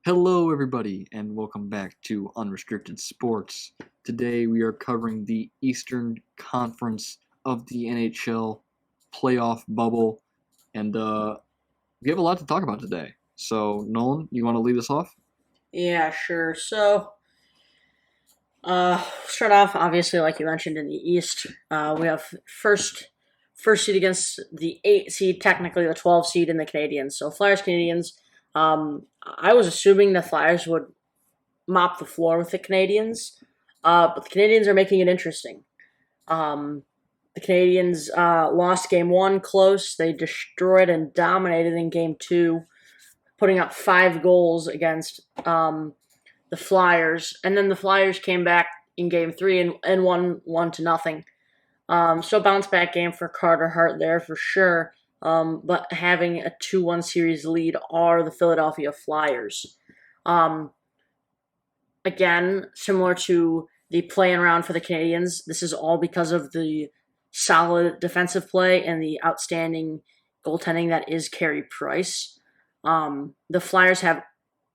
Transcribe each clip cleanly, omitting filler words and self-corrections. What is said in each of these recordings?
Hello, everybody, and welcome back to Unrestricted Sports. Today we are covering the Eastern Conference of the NHL playoff bubble, and we have a lot to talk about today. So, Nolan, you want to lead us off? Yeah, sure. Start off obviously like you mentioned in the East. We have first seed against the 8 seed, technically the 12 seed in the Canadians. So Flyers Canadians. I was assuming the Flyers would mop the floor with the Canadians, but the Canadians are making it interesting. Um, the Canadians lost game one close. They destroyed and dominated in game two, putting up 5 goals against the Flyers, and then the Flyers came back in Game Three and won 1-0. So bounce back game for Carter Hart there for sure. But having a 2-1 series lead are the Philadelphia Flyers. Um, Again, similar to the play-in round for the Canadians, this is all because of the solid defensive play and the outstanding goaltending that is Carey Price. The Flyers have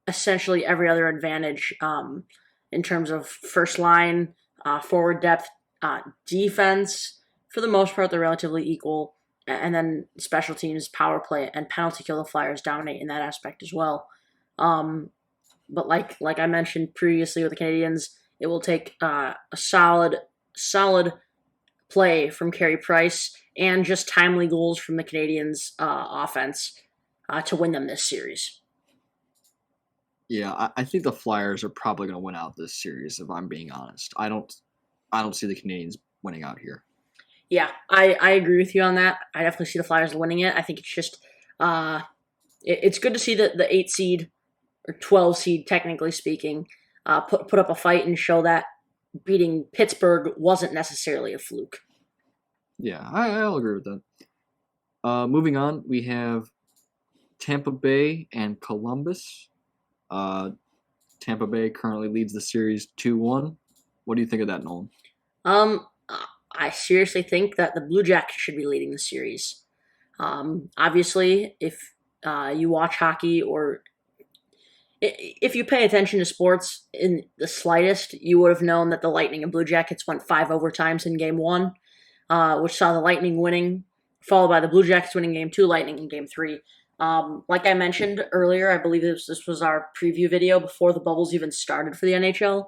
essentially every other advantage in terms of first line, forward depth, defense. For the most part, they're relatively equal. And then special teams, power play, and penalty kill, the Flyers dominate in that aspect as well. Um, but like I mentioned previously with the Canadians, it will take a solid play from Carey Price and just timely goals from the Canadians' offense to win them this series. Yeah, I think the Flyers are probably going to win out this series. If I'm being honest, I don't see the Canadians winning out here. Yeah, I agree with you on that. I definitely see the Flyers winning it. I think it's just it's good to see the 8 seed or 12 seed, technically speaking, put up a fight and show that beating Pittsburgh wasn't necessarily a fluke. Yeah, I'll agree with that. Moving on, we have Tampa Bay and Columbus. Uh, Tampa Bay currently leads the series 2-1. What do you think of that, Nolan? Um, I seriously think that the Blue Jackets should be leading the series. Obviously, if you watch hockey or if you pay attention to sports in the slightest, you would have known that the Lightning and Blue Jackets went 5 overtimes in Game One, which saw the Lightning winning, followed by the Blue Jackets winning Game Two, Lightning in Game Three. Like I mentioned earlier, I believe this was our preview video before the bubbles even started for the NHL.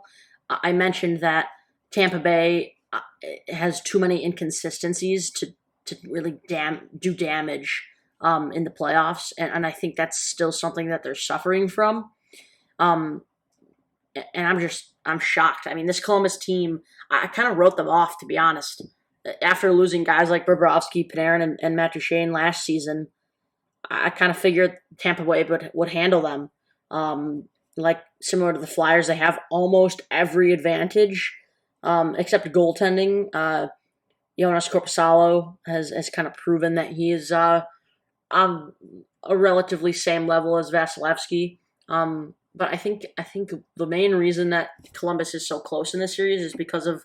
I mentioned that Tampa Bay has too many inconsistencies to really do damage in the playoffs, and I think that's still something that they're suffering from. Um, and I'm shocked. I mean, this Columbus team, I kind of wrote them off, to be honest. After losing guys like Bobrovsky, Panarin, and Matt Duchene last season, I kind of figured Tampa Bay would handle them. Like similar to the Flyers, they have almost every advantage except goaltending. Jonas Corposalo has kind of proven that he is on a relatively same level as Vasilevsky. But I think the main reason that Columbus is so close in this series is because of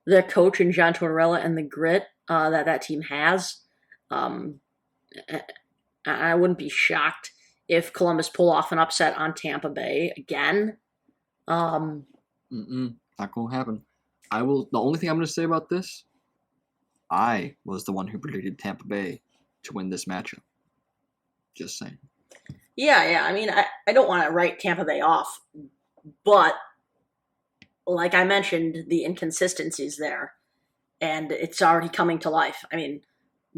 their coach and John Tortorella and the grit that team has. Um, I wouldn't be shocked if Columbus pull off an upset on Tampa Bay again. Um, Not gonna happen. I will. The only thing I'm gonna say about this, I was the one who predicted Tampa Bay to win this matchup. Just saying. yeah. I mean, I don't want to write Tampa Bay off, but like I mentioned, the inconsistencies there, and it's already coming to life. I mean,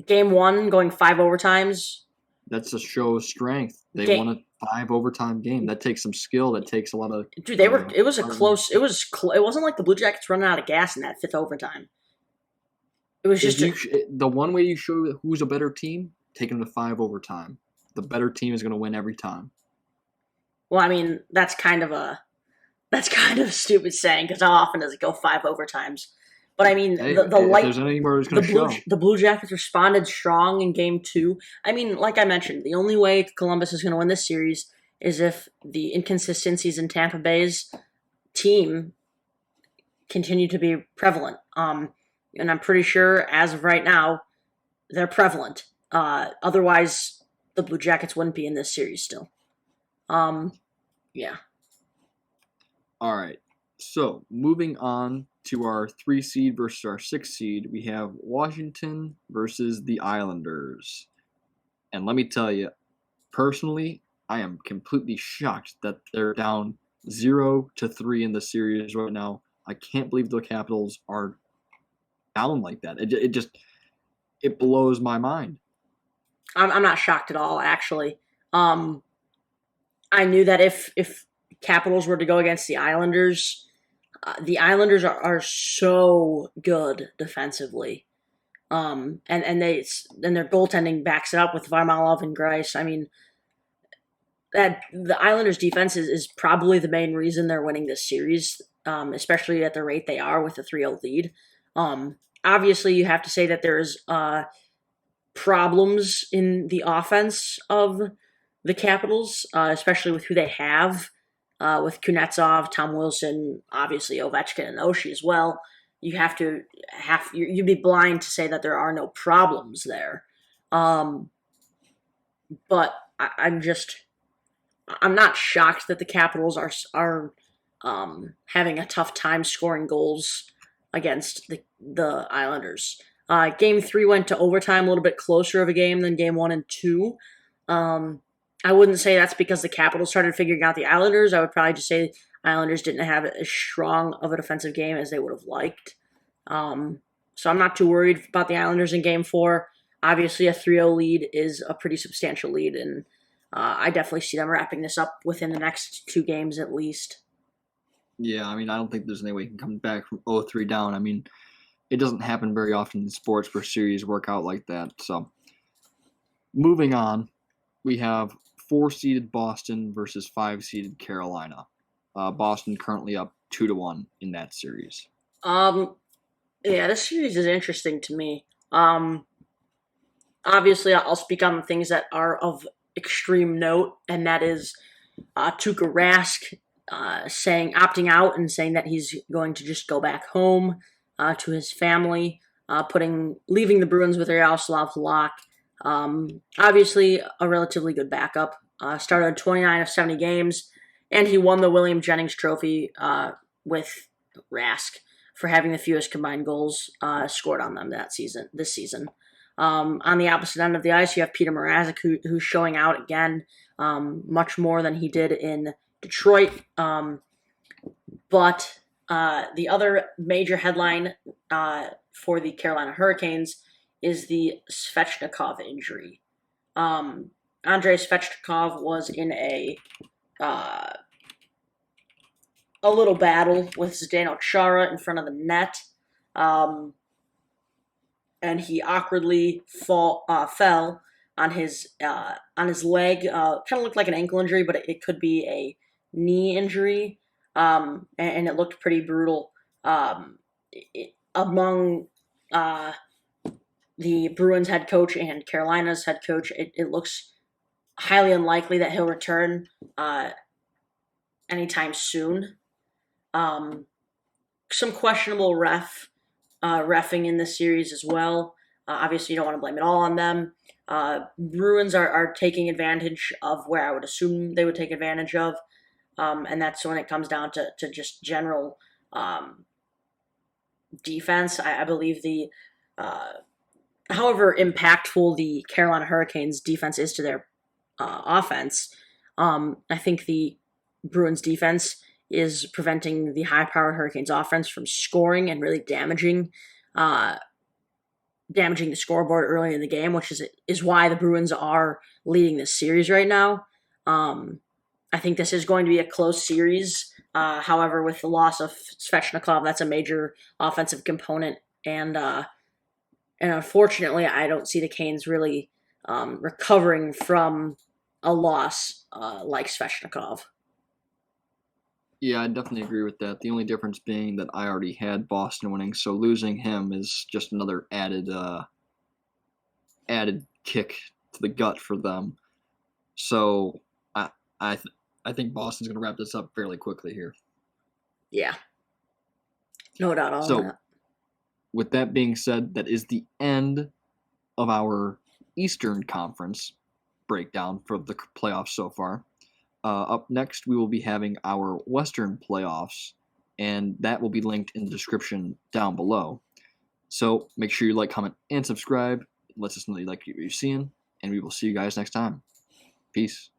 game one going 5 overtimes. That's a show of strength. They Game, won a 5 overtime game. That takes some skill. That takes a lot of. dude, they were. It was a Hard work. close. It wasn't like the Blue Jackets running out of gas in that fifth overtime. It was If just you the one way you show who's a better team, take them to 5 overtime. The better team is going to win every time. well, I mean, that's kind of a stupid saying because how often does it go 5 overtimes? But I mean, Hey, the if light there's anywhere who's going to show, The Blue Jackets responded strong in game two. I mean, like I mentioned, the only way Columbus is going to win this series is if the inconsistencies in Tampa Bay's team continue to be prevalent. And I'm pretty sure as of right now, they're prevalent. Otherwise, the Blue Jackets wouldn't be in this series still. Um, Yeah. All right. So moving on to our 3 seed versus our 6 seed, we have Washington versus the Islanders. And let me tell you, personally, I am completely shocked that they're down 0-3 in the series right now. I can't believe the Capitals are down like that. It blows my mind. I'm not shocked at all, actually. Um, I knew that if Capitals were to go against the Islanders are so good defensively. And their goaltending backs it up with Varlamov and Grice. I mean, that the Islanders' defense is probably the main reason they're winning this series, especially at the rate they are with a 3-0 lead. Obviously, you have to say that there's problems in the offense of the Capitals, especially with who they have, with Kuznetsov, Tom Wilson, obviously Ovechkin and Oshie as well. You'd be blind to say that there are no problems there. But I'm not shocked that the Capitals are having a tough time scoring goals against the Islanders. Game 3 went to overtime, a little bit closer of a game than game 1 and 2. I wouldn't say that's because the Capitals started figuring out the Islanders. I would probably just say Islanders didn't have as strong of a defensive game as they would have liked. So I'm not too worried about the Islanders in game 4. Obviously, a 3-0 lead is a pretty substantial lead, and I definitely see them wrapping this up within the next 2 games at least. Yeah, I mean, I don't think there's any way he can come back from 0-3 down. I mean, it doesn't happen very often in sports where series work out like that. So, moving on, we have 4-seeded Boston versus 5-seeded Carolina. Boston currently up 2-1 in that series. Yeah, this series is interesting to me. Obviously, I'll speak on the things that are of extreme note, and that is Tuukka Rask opting out and saying that he's going to just go back home to his family, leaving the Bruins with Yaroslav Halak. Obviously, a relatively good backup. Started 29 of 70 games, and he won the William Jennings Trophy with Rask for having the fewest combined goals scored on them this season. On the opposite end of the ice, you have Peter Mrazek, who's showing out again, much more than he did in Detroit. But the other major headline for the Carolina Hurricanes is the Svechnikov injury. Andrei Svechnikov was in a little battle with Zdeno Chara in front of the net. And he awkwardly fell on his leg. Kind of looked like an ankle injury, but it could be a knee injury. And it looked pretty brutal. Among the Bruins head coach and Carolina's head coach, it looks highly unlikely that he'll return anytime soon. Some questionable reffing in this series as well. Obviously, you don't want to blame it all on them. Bruins are taking advantage of where I would assume they would take advantage of, and that's when it comes down to just general defense. I believe however impactful the Carolina Hurricanes defense is to their offense, I think the Bruins defense is preventing the high-powered Hurricanes offense from scoring and really damaging the scoreboard early in the game, which is why the Bruins are leading this series right now. I think this is going to be a close series. However, with the loss of Svechnikov, that's a major offensive component, and unfortunately, I don't see the Canes really recovering from a loss like Svechnikov. Yeah, I definitely agree with that. The only difference being that I already had Boston winning, so losing him is just another added kick to the gut for them. So I think Boston's going to wrap this up fairly quickly here. Yeah, no doubt on that. With that being said, that is the end of our Eastern Conference breakdown for the playoffs so far. Up next, we will be having our Western playoffs, and that will be linked in the description down below. So make sure you like, comment, and subscribe. Let us know you like what you're seeing, and we will see you guys next time. Peace.